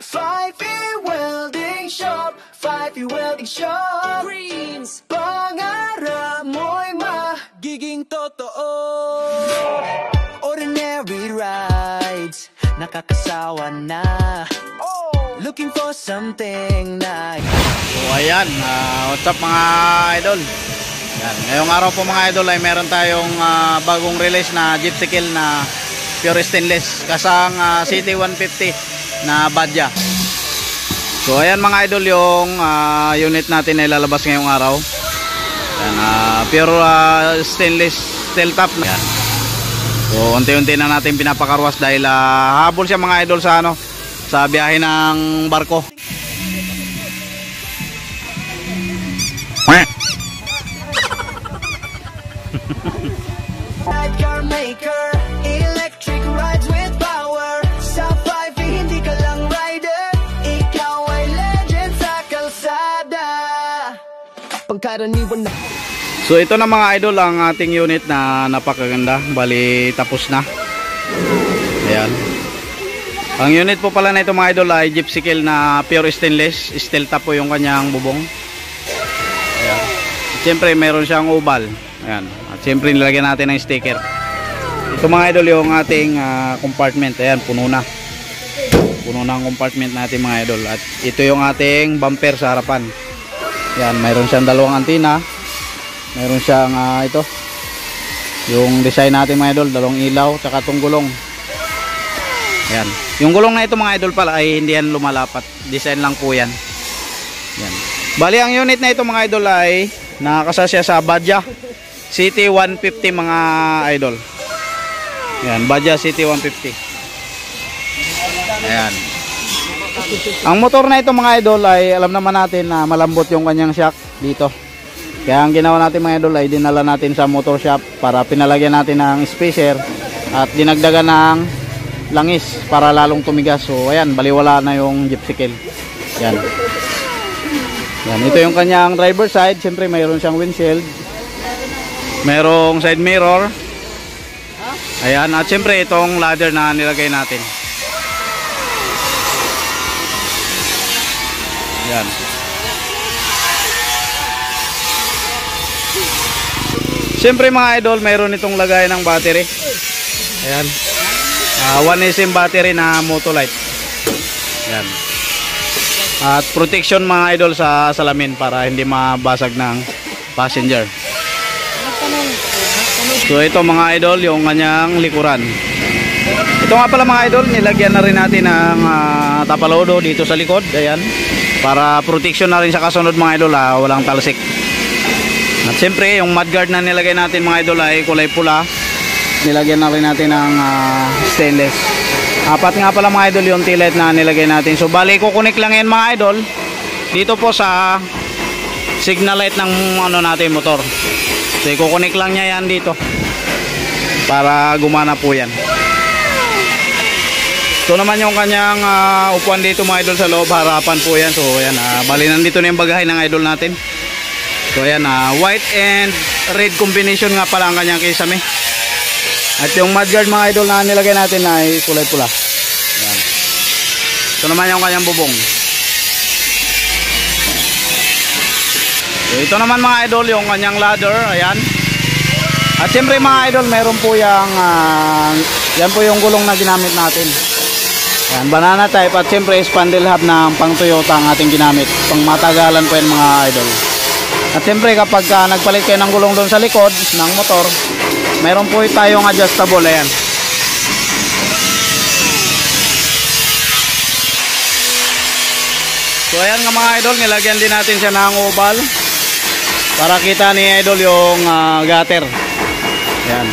5E Welding Shop, 5E Welding Shop. Greens, pangarap mo'y magiging totoo. Ordinary rides, nakakasawa na. Looking for something nice. So ayan, what's up mga idol. Yan. Ngayong araw po mga idol ay meron tayong bagong release na gypsy kill na pure stainless kasang CT150 na badya. So ayan mga idol yung unit natin na ilalabas ngayong araw. Yan, pure stainless steel top. Yan. So unti-unti na natin pinapakarwas dahil habol siya mga idol sa sa biyahe ng barko. Car maker, electric rides with power. Sa 5E hindi ka lang rider, ikaw ay legend sa kalsada. Pangkaraniwan na. So ito na mga idol ang ating unit na napakaganda. Bali tapos na. Ayan. Ang unit po pala na ito mga idol ay gypsy kill na pure stainless. Steel top po yung kanyang bubong. Ayan. Siyempre meron siyang oval. Ayan. At siyempre nilagyan natin ng sticker. Ito mga idol yung ating compartment. Ayan, puno na. Puno na ang compartment natin mga idol. At ito yung ating bumper sa harapan. Ayan, mayroon siyang dalawang antina. Mayroon siyang ito. Yung design natin mga idol, dalawang ilaw, tsaka itong gulong. Ayan. Yung gulong na ito mga idol pala ay hindi yan lumalapat. Design lang po yan. Ayan. Bali ang unit na ito mga idol ay nakakasya sa Badya CT150 mga idol. Ayan, Badya CT150. Ayan. Ang motor na ito mga idol ay alam naman natin na malambot yung kanyang shock dito. Kaya ang ginawa natin mga idol ay dinala natin sa motor shop para pinalagyan natin ng spacer at dinagdagan ng langis para lalong tumigas. So ayan, baliwala na yung gypsy kill. Ayan. Ayan, ito yung kanyang driver side. Siyempre mayroon siyang windshield. Mayroong side mirror. Ayan, at siyempre itong ladder na nilagay natin. Ayan. Siyempre mga idol, mayroon itong lagay ng battery. Ayan. 1SM battery na Motolite. Ayan. At protection mga idol sa salamin para hindi mabasag ng passenger. So ito mga idol yung kanyang likuran. Ito nga pala mga idol, nilagyan na rin natin ng tapalodo dito sa likod. Ayan. Para protection na rin sa kasunod mga idol, walang talsik. At siyempre yung mudguard na nilagay natin mga idol ay kulay pula. Nilagyan na rin natin ng stainless. Apat nga pala mga idol yung taillight na nilagay natin. So bali kukunik lang yan mga idol dito po sa signal light ng natin motor. So kukunik lang niya yan dito para gumana po yan. So naman yung kanyang upuan dito mga idol sa loob, harapan po yan. So yan, bali nandito na yung bagahe ng idol natin. So ayan, white and red combination nga pala ang kanyang kisame. At yung mudguard mga idol na nilagay natin ay kulay pula. Ayan. Ito naman yung kanyang bubong. So ito naman mga idol yung kanyang ladder. Ayan. At siyempre mga idol, meron po yung yan po yung gulong na ginamit natin. Ayan, banana type. At siyempre spindle hub ng pang Toyota ang ating ginamit. Pang matagalan po yan mga idol. At siyempre kapag nagpalit kayo ng gulong doon sa likod ng motor, mayroon po tayong adjustable. Ayan. So ayan nga mga idol, nilagyan din natin siya ng oval para kita ni idol yung gutter. Ayan.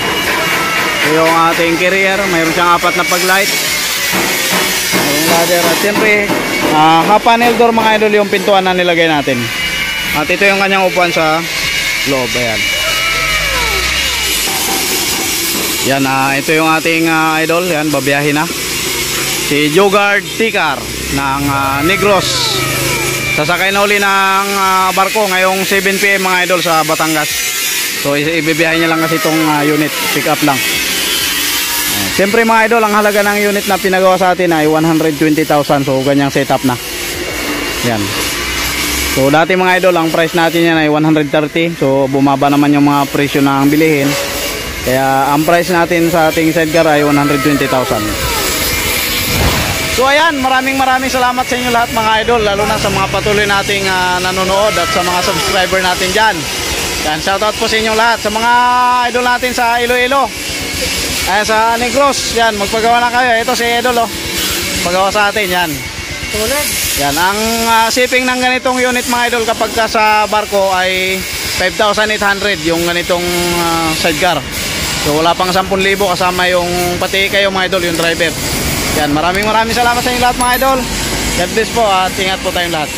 So yung ating carrier, mayroon siyang apat na paglight. Mayroong ladder. At siyempre half panel door mga idol yung pintuan na nilagay natin. At ito yung kanyang upuan sa loob. Ayan. Yan, ito yung ating idol. Yan, babiyahin na. Si Jogard Tikar ng Negros. Sasakay na uli ng barko ngayong 7 PM mga idol sa Batangas. So ibibiyahin niya lang kasi itong unit. Pick up lang. Ayan. Siyempre mga idol, ang halaga ng unit na pinagawa sa atin ay 120,000. So ganyang setup na. Yan. So dati mga idol, ang price natin yan ay 130. So bumaba naman yung mga presyo na ang bilihin. Kaya ang price natin sa ating sidecar ay 120,000. So ayan, maraming salamat sa inyo lahat mga idol, lalo na sa mga patuloy nating nanonood at sa mga subscriber natin dyan. Yan, shoutout po sa inyo lahat. Sa mga idol natin sa Iloilo, ayan, sa Negros, yan, magpagawa na kayo. Ito si idol, oh, pagawa sa atin, yan. Tulad. Yan, ang shipping ng ganitong unit mga idol kapag ka sa barko ay 5,800 yung ganitong sidecar. So wala pang 10,000 kasama yung pati kayo mga idol, yung driver. Yan, maraming salamat sa inyo lahat mga idol. God bless po at ingat po tayong lahat.